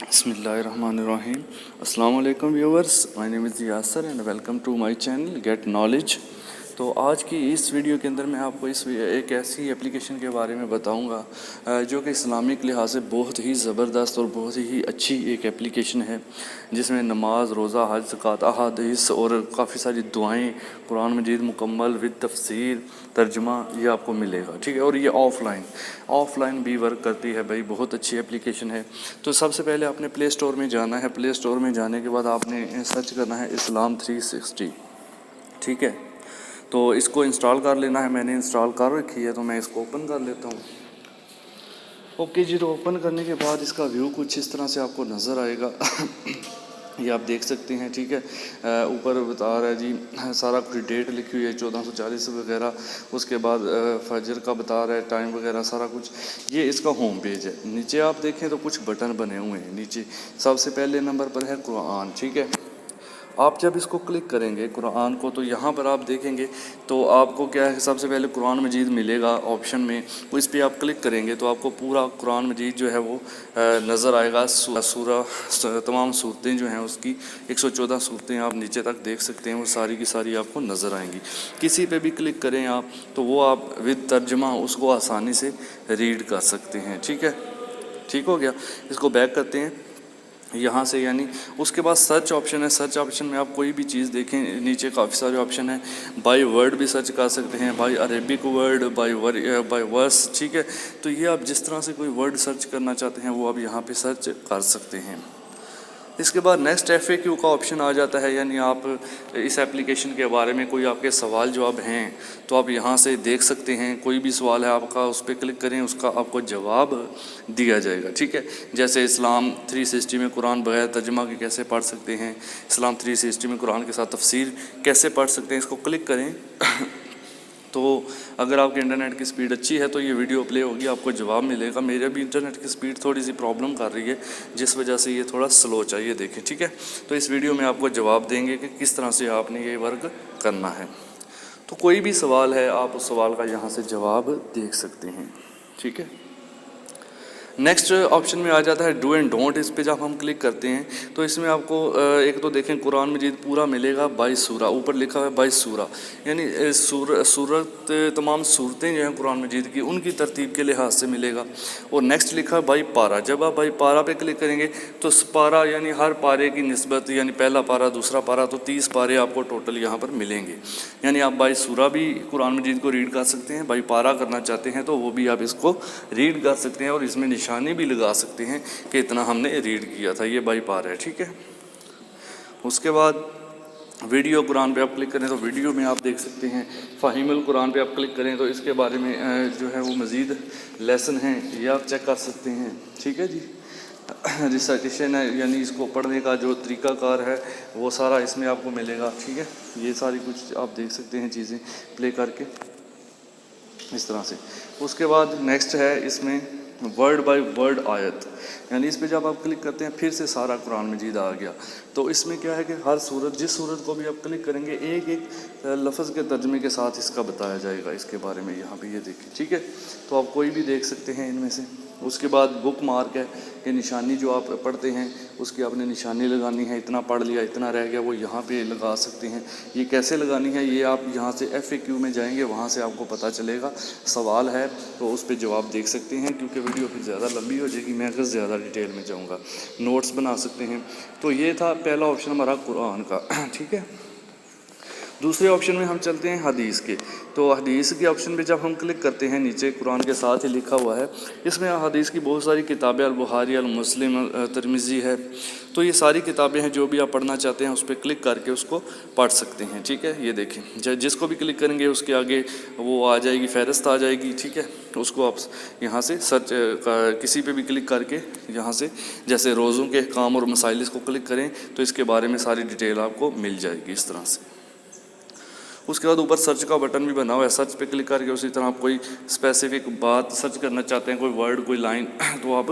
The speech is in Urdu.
بسم اللہ الرحمن الرحیم. السلام علیکم viewers, my name is Yasir and welcome to my channel get knowledge. تو آج کی اس ویڈیو کے اندر میں آپ کو ایک ایسی اپلیکیشن کے بارے میں بتاؤں گا جو کہ اسلامک لحاظ سے بہت ہی زبردست اور بہت ہی اچھی ایک اپلیکیشن ہے, جس میں نماز, روزہ, حج, زکوٰۃ, احادیث اور کافی ساری دعائیں, قرآن مجید مکمل ود تفسیر, ترجمہ یہ آپ کو ملے گا. ٹھیک ہے, اور یہ آف لائن بھی ورک کرتی ہے بھائی, بہت اچھی اپلیکیشن ہے. تو سب سے پہلے آپ نے پلے اسٹور میں جانا ہے. پلے اسٹور میں جانے کے بعد آپ نے سرچ کرنا ہے اسلام 360. ٹھیک ہے, تو اس کو انسٹال کر لینا ہے. میں نے انسٹال کر رکھی ہے, تو میں اس کو اوپن کر لیتا ہوں. اوکے جی, تو اوپن کرنے کے بعد اس کا ویو کچھ اس طرح سے آپ کو نظر آئے گا. یہ آپ دیکھ سکتے ہیں. ٹھیک ہے, اوپر بتا رہا ہے جی سارا کچھ, ڈیٹ لکھی ہوئی ہے 1440 وغیرہ. اس کے بعد فجر کا بتا رہا ہے, ٹائم وغیرہ سارا کچھ. یہ اس کا ہوم پیج ہے. نیچے آپ دیکھیں تو کچھ بٹن بنے ہوئے ہیں. نیچے سب سے پہلے نمبر پر ہے قرآن. ٹھیک ہے, آپ جب اس کو کلک کریں گے قرآن کو, تو یہاں پر آپ دیکھیں گے تو آپ کو کیا ہے, سب سے پہلے قرآن مجید ملے گا آپشن میں. اس پہ آپ کلک کریں گے تو آپ کو پورا قرآن مجید جو ہے وہ نظر آئے گا. سورہ تمام صورتیں جو ہیں اس کی 114 صورتیں آپ نیچے تک دیکھ سکتے ہیں, وہ ساری کی ساری آپ کو نظر آئیں گی. کسی پہ بھی کلک کریں آپ تو وہ آپ ود ترجمہ اس کو آسانی سے ریڈ کر سکتے ہیں. ٹھیک ہے, ٹھیک ہو گیا. اس کو بیک کرتے ہیں یہاں سے, یعنی اس کے بعد سرچ آپشن ہے. سرچ آپشن میں آپ کوئی بھی چیز دیکھیں, نیچے کافی سارے آپشن ہیں. بائی ورڈ بھی سرچ کر سکتے ہیں, بائی عربک ورڈ, بائی ورس. ٹھیک ہے, تو یہ آپ جس طرح سے کوئی ورڈ سرچ کرنا چاہتے ہیں وہ آپ یہاں پہ سرچ کر سکتے ہیں. اس کے بعد نیکسٹ FAQ کا آپشن آ جاتا ہے, یعنی آپ اس اپلیکیشن کے بارے میں کوئی آپ کے سوال جواب ہیں تو آپ یہاں سے دیکھ سکتے ہیں. کوئی بھی سوال ہے آپ کا, اس پہ کلک کریں, اس کا آپ کو جواب دیا جائے گا. ٹھیک ہے, جیسے اسلام 360 میں قرآن بغیر ترجمہ کے کیسے پڑھ سکتے ہیں, اسلام 360 میں قرآن کے ساتھ تفسیر کیسے پڑھ سکتے ہیں. اس کو کلک کریں تو اگر آپ کے انٹرنیٹ کی سپیڈ اچھی ہے تو یہ ویڈیو پلے ہوگی, آپ کو جواب ملے گا. میرے بھی انٹرنیٹ کی سپیڈ تھوڑی سی پرابلم کر رہی ہے, جس وجہ سے یہ تھوڑا سلو چاہیے. دیکھیں, ٹھیک ہے, تو اس ویڈیو میں آپ کو جواب دیں گے کہ کس طرح سے آپ نے یہ ورک کرنا ہے. تو کوئی بھی سوال ہے آپ اس سوال کا یہاں سے جواب دیکھ سکتے ہیں. ٹھیک ہے, نیکسٹ آپشن میں آ جاتا ہے ڈو اینڈ ڈونٹ. اس پہ جب ہم کلک کرتے ہیں تو اس میں آپ کو ایک تو دیکھیں قرآن مجید پورا ملے گا 22 سورہ, اوپر لکھا ہوا ہے 22 سورہ, یعنی سورت تمام صورتیں جو ہیں قرآن مجید کی ان کی ترتیب کے لحاظ سے ملے گا. اور نیکسٹ لکھا ہے بائی پارہ. جب آپ بائی پارہ پہ کلک کریں گے تو پارہ یعنی ہر پارے کی نسبت, یعنی پہلا پارہ دوسرا پارہ, تو 30 پارے آپ کو ٹوٹل یہاں پر ملیں گے. یعنی آپ بائی سورہ بھی قرآن مجید کو ریڈ کر سکتے ہیں, بائی پارہ کرنا چاہتے ہیں تو وہ بھی آپ اس کو ریڈ کر سکتے ہیں, اور اس میں نشانی بھی لگا سکتے ہیں کہ اتنا ہم نے ریڈ کیا تھا. یہ بائی پارہ ہے. ٹھیک ہے, اس کے بعد ویڈیو قرآن پہ آپ کلک کریں تو ویڈیو میں آپ دیکھ سکتے ہیں. فہیم القرآن پہ آپ کلک کریں تو اس کے بارے میں جو ہے وہ مزید لیسن ہیں, یہ آپ چیک کر سکتے ہیں. ٹھیک ہے جی, ریسائٹیشن ہے, یعنی اس کو پڑھنے کا جو طریقہ کار ہے وہ سارا اس میں آپ کو ملے گا. ٹھیک ہے, یہ ساری کچھ آپ دیکھ سکتے ہیں چیزیں پلے کر کے اس طرح سے. اس کے بعد نیکسٹ ہے اس میں ورڈ بائی ورڈ آیت, یعنی اس پہ جب آپ کلک کرتے ہیں پھر سے سارا قرآن مجید آ گیا. تو اس میں کیا ہے کہ ہر صورت, جس صورت کو بھی آپ کلک کریں گے ایک ایک لفظ کے ترجمے کے ساتھ اس کا بتایا جائے گا اس کے بارے میں. یہاں پہ یہ دیکھیں. ٹھیک ہے, تو آپ کوئی بھی دیکھ سکتے ہیں ان میں سے. اس کے بعد بک مارک ہے کہ نشانی جو آپ پڑھتے ہیں اس کی آپ نے نشانی لگانی ہے. اتنا پڑھ لیا, اتنا رہ گیا, وہ یہاں پہ لگا سکتے ہیں. یہ کیسے لگانی ہے یہ آپ یہاں سے FAQ میں جائیں گے, وہاں سے آپ کو پتہ چلے گا. سوال ہے تو اس پہ جواب دیکھ سکتے ہیں, کیونکہ ویڈیو پھر زیادہ لمبی ہو جائے گی, میں اگر زیادہ ڈیٹیل میں جاؤں گا. نوٹس بنا سکتے ہیں. تو یہ تھا پہلا آپشن ہمارا قرآن کا. ٹھیک ہے, دوسرے آپشن میں ہم چلتے ہیں حدیث کے. تو حدیث کے آپشن پہ جب ہم کلک کرتے ہیں, نیچے قرآن کے ساتھ ہی لکھا ہوا ہے, اس میں حدیث کی بہت ساری کتابیں, البخاری, المسلم, ترمذی ہے. تو یہ ساری کتابیں ہیں, جو بھی آپ پڑھنا چاہتے ہیں اس پہ کلک کر کے اس کو پڑھ سکتے ہیں. ٹھیک ہے, یہ دیکھیں جس کو بھی کلک کریں گے اس کے آگے وہ آ جائے گی, فہرست آ جائے گی. ٹھیک ہے, اس کو آپ یہاں سے سرچ کسی پہ بھی کلک کر کے یہاں سے, جیسے روزوں کے احکام اور مسائل, اس کو کلک کریں تو اس کے بارے میں ساری ڈیٹیل آپ کو مل جائے گی اس طرح سے. اس کے بعد اوپر سرچ کا بٹن بھی بنا ہوا ہے, سرچ پہ کلک کر کے اسی طرح آپ کوئی اسپیسیفک بات سرچ کرنا چاہتے ہیں, کوئی ورڈ, کوئی لائن, تو آپ